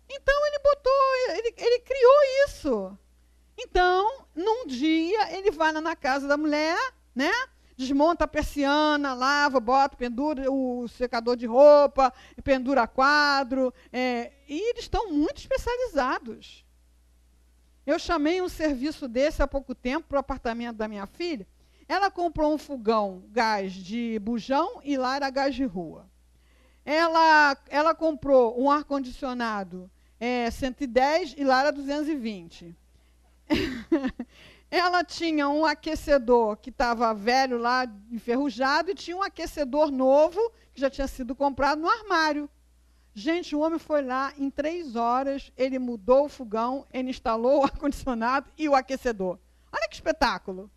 Então, ele criou isso. Então, num dia, ele vai na casa da mulher, né? Desmonta a persiana, lava, bota, pendura o secador de roupa, pendura quadro, e eles estão muito especializados. Eu chamei um serviço desse há pouco tempo para o apartamento da minha filha. Ela comprou um fogão gás de bujão e lá era gás de rua. Ela comprou um ar-condicionado 110 e lá era 220. Ela tinha um aquecedor que estava velho lá, enferrujado, e tinha um aquecedor novo, que já tinha sido comprado no armário. Gente, o homem foi lá, em 3 horas, ele mudou o fogão, ele instalou o ar-condicionado e o aquecedor. Olha que espetáculo.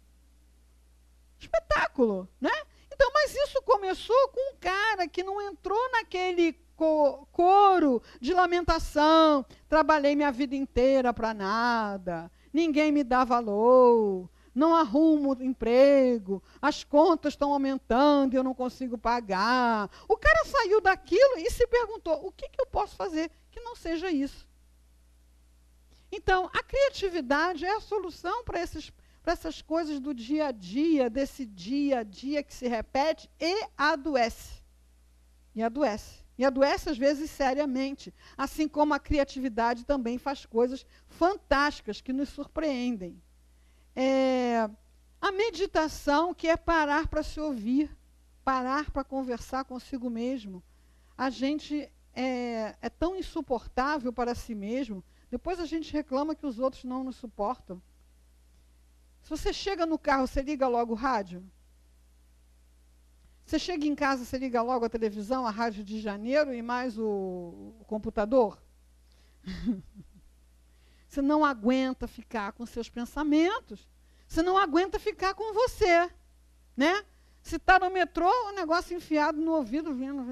Espetáculo, né? Então, mas isso começou com um cara que não entrou naquele coro de lamentação, trabalhei minha vida inteira para nada, ninguém me dá valor, não arrumo emprego, as contas estão aumentando e eu não consigo pagar. O cara saiu daquilo e se perguntou, o que eu posso fazer que não seja isso? Então, a criatividade é a solução para essas coisas do dia a dia, desse dia a dia que se repete e adoece. E adoece. E adoece, às vezes, seriamente. Assim como a criatividade também faz coisas fantásticas que nos surpreendem. A meditação, que é parar para se ouvir, parar para conversar consigo mesmo. A gente é tão insuportável para si mesmo, depois a gente reclama que os outros não nos suportam. Se você chega no carro, você liga logo o rádio? Você chega em casa, você liga logo a televisão, a Rádio de Janeiro e mais o computador? Você não aguenta ficar com seus pensamentos, você não aguenta ficar com você, né? Se está no metrô, o negócio enfiado no ouvido, vindo.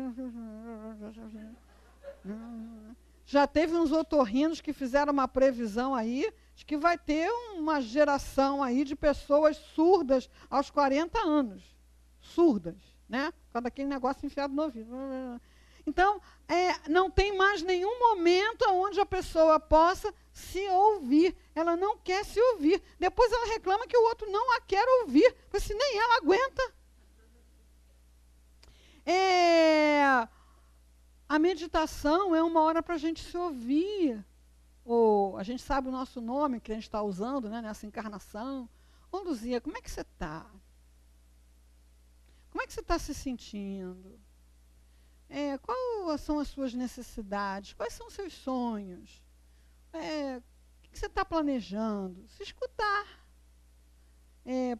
Já teve uns otorrinos que fizeram uma previsão aí de que vai ter uma geração aí de pessoas surdas aos 40 anos. Surdas, né? Por causa daquele negócio enfiado no ouvido. Então, não tem mais nenhum momento onde a pessoa possa se ouvir. Ela não quer se ouvir. Depois ela reclama que o outro não a quer ouvir, porque se nem ela aguenta. A meditação é uma hora para a gente se ouvir. A gente sabe o nosso nome que a gente está usando, né, nessa encarnação. Ô, Luzia, como é que você está? Como é que você está se sentindo? Quais são as suas necessidades? Quais são os seus sonhos? O que você está planejando? Se escutar.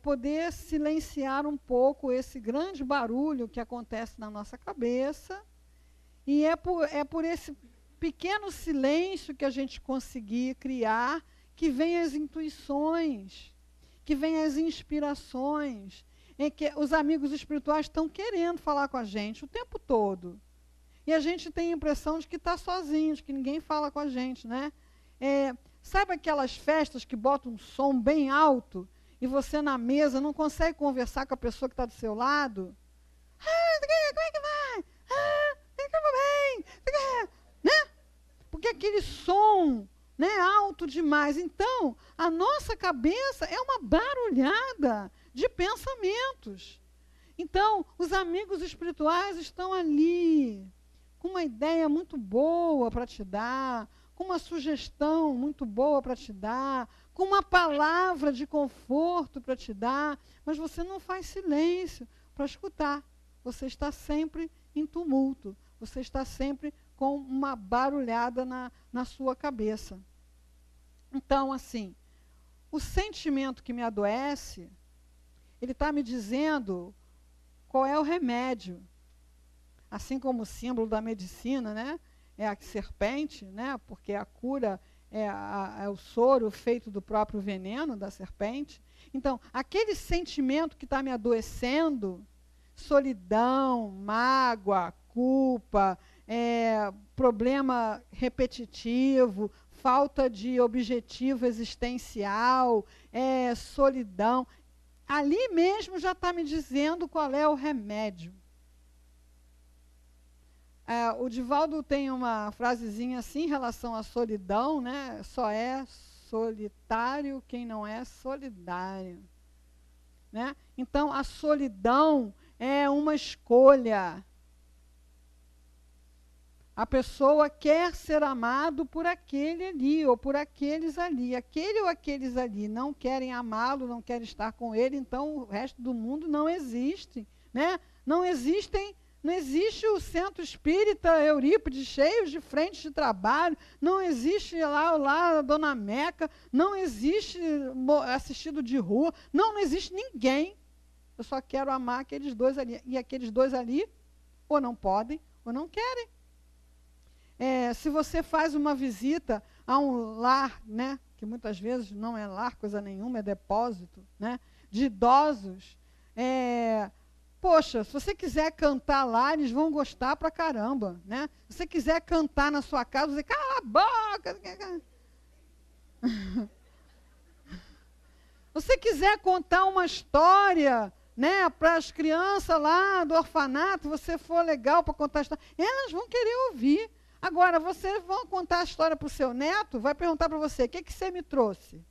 Poder silenciar um pouco esse grande barulho que acontece na nossa cabeça. E é por esse pequeno silêncio que a gente conseguir criar que vem as intuições, que vem as inspirações, em que os amigos espirituais estão querendo falar com a gente o tempo todo. E a gente tem a impressão de que está sozinho, de que ninguém fala com a gente, né? Sabe aquelas festas que botam um som bem alto e você na mesa não consegue conversar com a pessoa que está do seu lado? Como é que vai? Eu vou bem. Né? Porque aquele som, né, alto demais. Então, a nossa cabeça é uma barulhada de pensamentos. Então, os amigos espirituais estão ali, com uma ideia muito boa para te dar, com uma sugestão muito boa para te dar, com uma palavra de conforto para te dar, mas você não faz silêncio para escutar. Você está sempre em tumulto, você está sempre com uma barulhada na sua cabeça. Então, assim, o sentimento que me adoece, ele está me dizendo qual é o remédio. Assim como o símbolo da medicina, né? é a serpente, né? Porque a cura é o soro feito do próprio veneno da serpente. Então, aquele sentimento que está me adoecendo, solidão, mágoa, culpa, problema repetitivo, falta de objetivo existencial, solidão, ali mesmo já está me dizendo qual é o remédio. O Divaldo tem uma frasezinha assim em relação à solidão, né? Só é solitário quem não é solidário, né? Então, a solidão é uma escolha. A pessoa quer ser amado por aquele ali, ou por aqueles ali. Aquele ou aqueles ali não querem amá-lo, não querem estar com ele, então o resto do mundo não existe, né? Não existe o centro espírita Eurípides cheio de frentes de trabalho, não existe lá a Dona Meca, não existe assistido de rua, não existe ninguém. Eu só quero amar aqueles dois ali. E aqueles dois ali ou não podem ou não querem. Se você faz uma visita a um lar, né, que muitas vezes não é lar, coisa nenhuma, é depósito, né, de idosos, poxa, se você quiser cantar lá, eles vão gostar pra caramba, né? Se você quiser cantar na sua casa, você cala a boca. Se você quiser contar uma história, né, para as crianças lá do orfanato, você for legal para contar a história, elas vão querer ouvir. Agora, você vai contar a história para o seu neto, vai perguntar para você, o que você me trouxe?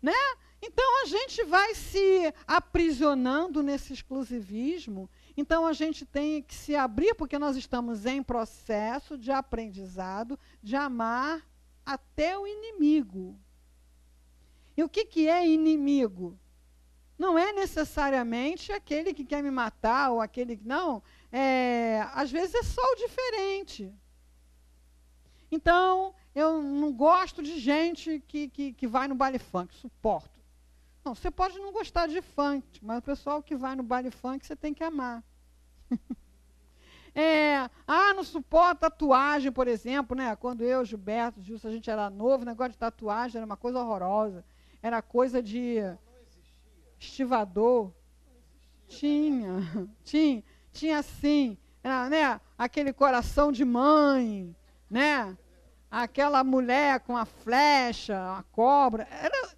Né? Então, a gente vai se aprisionando nesse exclusivismo. Então, a gente tem que se abrir, porque nós estamos em processo de aprendizado, de amar até o inimigo. E o que é inimigo? Não é necessariamente aquele que quer me matar, ou aquele que... Não, às vezes é só o diferente. Então, eu não gosto de gente que vai no baile funk, suporto. Não, você pode não gostar de funk, mas o pessoal que vai no baile funk você tem que amar. Não suporto tatuagem, por exemplo, né? Quando eu, Gilberto, Gilson, a gente era novo, o negócio de tatuagem era uma coisa horrorosa. Era coisa de estivador. Tinha assim, né? Aquele coração de mãe, né? Aquela mulher com a flecha, a cobra,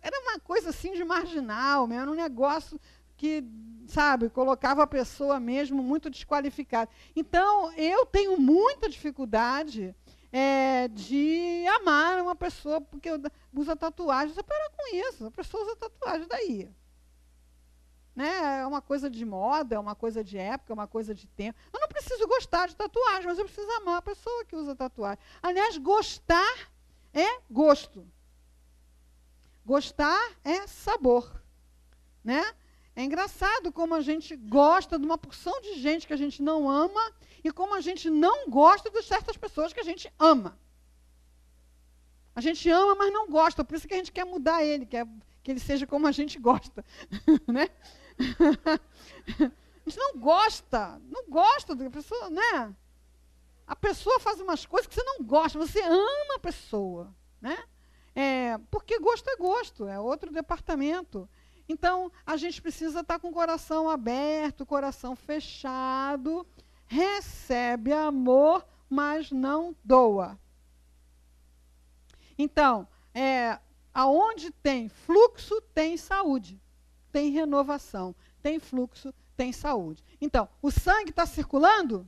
era uma coisa assim de marginal, era um negócio que, sabe, colocava a pessoa mesmo muito desqualificada. Então, eu tenho muita dificuldade de amar uma pessoa porque usa tatuagem. Você para com isso, a pessoa usa tatuagem daí. Né? É uma coisa de moda, é uma coisa de época, é uma coisa de tempo. Eu não preciso gostar de tatuagem, mas eu preciso amar a pessoa que usa tatuagem. Aliás, gostar é gosto. Gostar é sabor. Né? É engraçado como a gente gosta de uma porção de gente que a gente não ama e como a gente não gosta de certas pessoas que a gente ama. A gente ama, mas não gosta, por isso que a gente quer mudar ele, quer que ele seja como a gente gosta. Né? A gente não gosta da pessoa, né? A pessoa faz umas coisas que você não gosta, você ama a pessoa, né? Porque gosto é gosto, é outro departamento. Então, a gente precisa estar com o coração aberto, coração fechado, recebe amor, mas não doa. Então, aonde tem fluxo, tem saúde. Tem renovação, tem fluxo, tem saúde. Então, o sangue está circulando,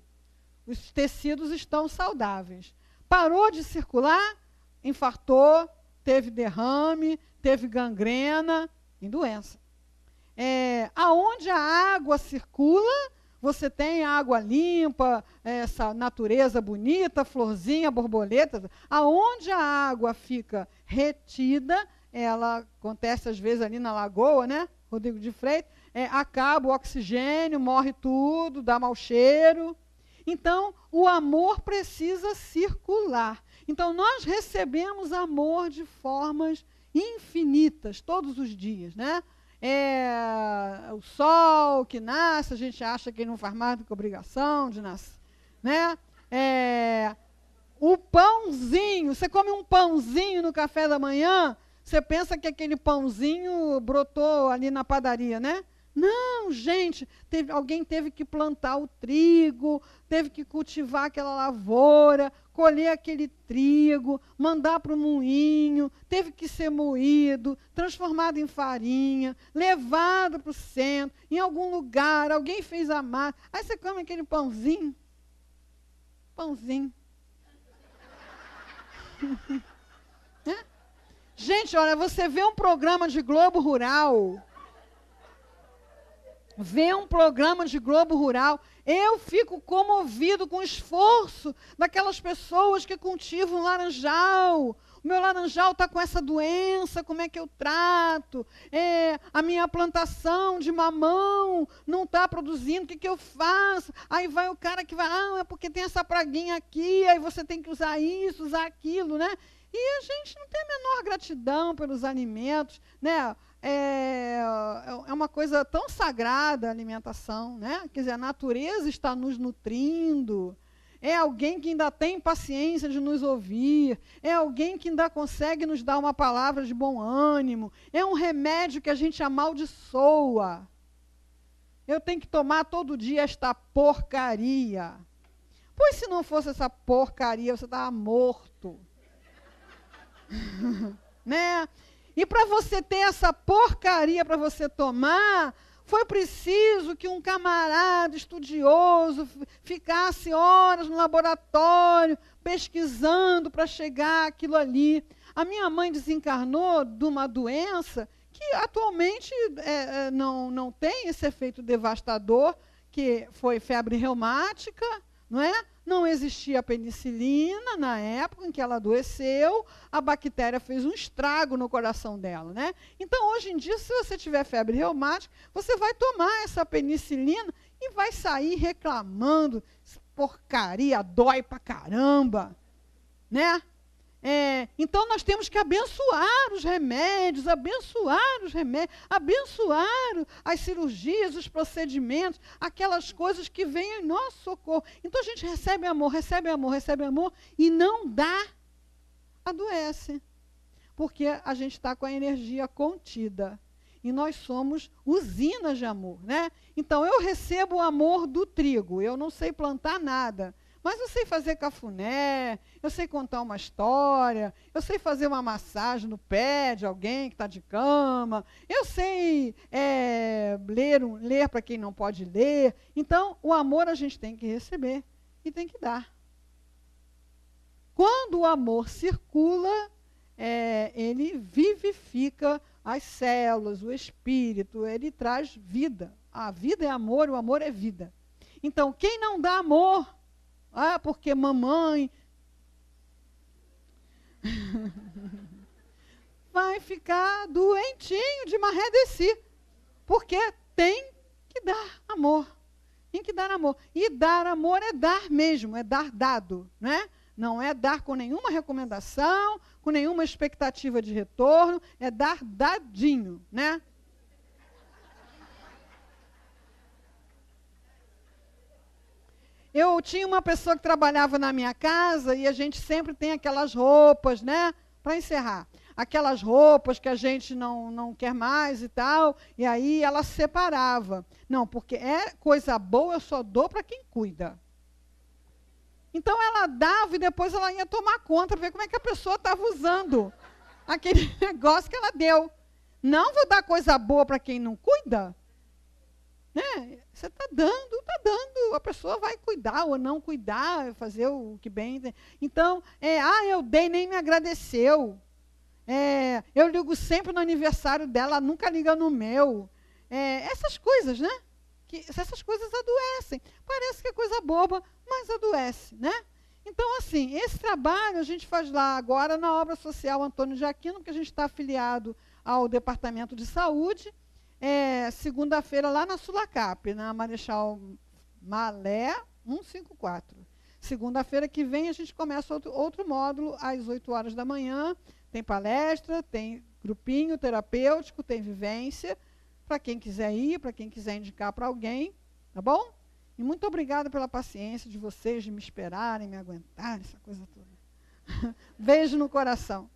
os tecidos estão saudáveis. Parou de circular, infartou, teve derrame, teve gangrena, em doença. Aonde a água circula, você tem água limpa, essa natureza bonita, florzinha, borboleta. Aonde a água fica retida, ela acontece às vezes ali na lagoa, né? Rodrigo de Freitas, acaba o oxigênio, morre tudo, dá mau cheiro. Então, o amor precisa circular. Então, nós recebemos amor de formas infinitas, todos os dias, né? O sol que nasce, a gente acha que ele não faz mais do que obrigação de nascer, né? O pãozinho, você come um pãozinho no café da manhã, você pensa que aquele pãozinho brotou ali na padaria, né? Não, gente, alguém teve que plantar o trigo, teve que cultivar aquela lavoura, colher aquele trigo, mandar para o moinho, teve que ser moído, transformado em farinha, levado para o centro, em algum lugar, alguém fez a massa. Aí você come aquele pãozinho. Pãozinho. Né? Gente, olha, você vê um programa de Globo Rural, eu fico comovido com o esforço daquelas pessoas que cultivam laranjal. O meu laranjal está com essa doença, como é que eu trato? A minha plantação de mamão não está produzindo, o que eu faço? Aí vai o cara que vai, é porque tem essa praguinha aqui, aí você tem que usar isso, usar aquilo, né? E a gente não tem a menor gratidão pelos alimentos, né? É uma coisa tão sagrada a alimentação, né? Quer dizer, a natureza está nos nutrindo. É alguém que ainda tem paciência de nos ouvir. É alguém que ainda consegue nos dar uma palavra de bom ânimo. É um remédio que a gente amaldiçoa. Eu tenho que tomar todo dia esta porcaria. Pois se não fosse essa porcaria, você estava morto. Né? E para você ter essa porcaria para você tomar, foi preciso que um camarada estudioso ficasse horas no laboratório, pesquisando para chegar aquilo ali. A minha mãe desencarnou de uma doença que atualmente não tem esse efeito devastador, que foi febre reumática, não é? Não existia penicilina na época em que ela adoeceu, a bactéria fez um estrago no coração dela, né? Então, hoje em dia, se você tiver febre reumática, você vai tomar essa penicilina e vai sair reclamando, porcaria, dói pra caramba, né? Então, nós temos que abençoar os remédios, abençoar as cirurgias, os procedimentos, aquelas coisas que vêm em nosso socorro. Então, a gente recebe amor e não dá, adoece. Porque a gente está com a energia contida. E nós somos usinas de amor, né? Então, eu recebo o amor do trigo, eu não sei plantar nada. Mas eu sei fazer cafuné, eu sei contar uma história, eu sei fazer uma massagem no pé de alguém que está de cama, eu sei ler para quem não pode ler. Então, o amor a gente tem que receber e tem que dar. Quando o amor circula, ele vivifica as células, o espírito, ele traz vida. A vida é amor, o amor é vida. Então, quem não dá amor, porque mamãe vai ficar doentinho de marredeci, porque tem que dar amor. Tem que dar amor. E dar amor é dar mesmo, é dar dado, né? Não é dar com nenhuma recomendação, com nenhuma expectativa de retorno, é dar dadinho, né? Eu tinha uma pessoa que trabalhava na minha casa e a gente sempre tem aquelas roupas, né? Para encerrar. Aquelas roupas que a gente não quer mais e tal, e aí ela separava. Não, porque é coisa boa, eu só dou para quem cuida. Então ela dava e depois ela ia tomar conta, ver como é que a pessoa estava usando aquele negócio que ela deu. Não vou dar coisa boa para quem não cuida. Né? Você está dando, a pessoa vai cuidar ou não cuidar, fazer o que bem. Então, eu dei, nem me agradeceu. Eu ligo sempre no aniversário dela, nunca liga no meu. Essas coisas, né? Essas coisas adoecem. Parece que é coisa boba, mas adoece, né? Então, assim, esse trabalho a gente faz lá agora na Obra Social Antônio de Aquino, porque a gente está afiliado ao Departamento de Saúde, segunda-feira lá na Sulacap, na Marechal Malé 154. Segunda-feira que vem a gente começa outro módulo às 8 horas da manhã. Tem palestra, tem grupinho terapêutico, tem vivência, para quem quiser ir, para quem quiser indicar para alguém, tá bom? E muito obrigada pela paciência de vocês, de me esperarem, me aguentarem, essa coisa toda. Beijo no coração.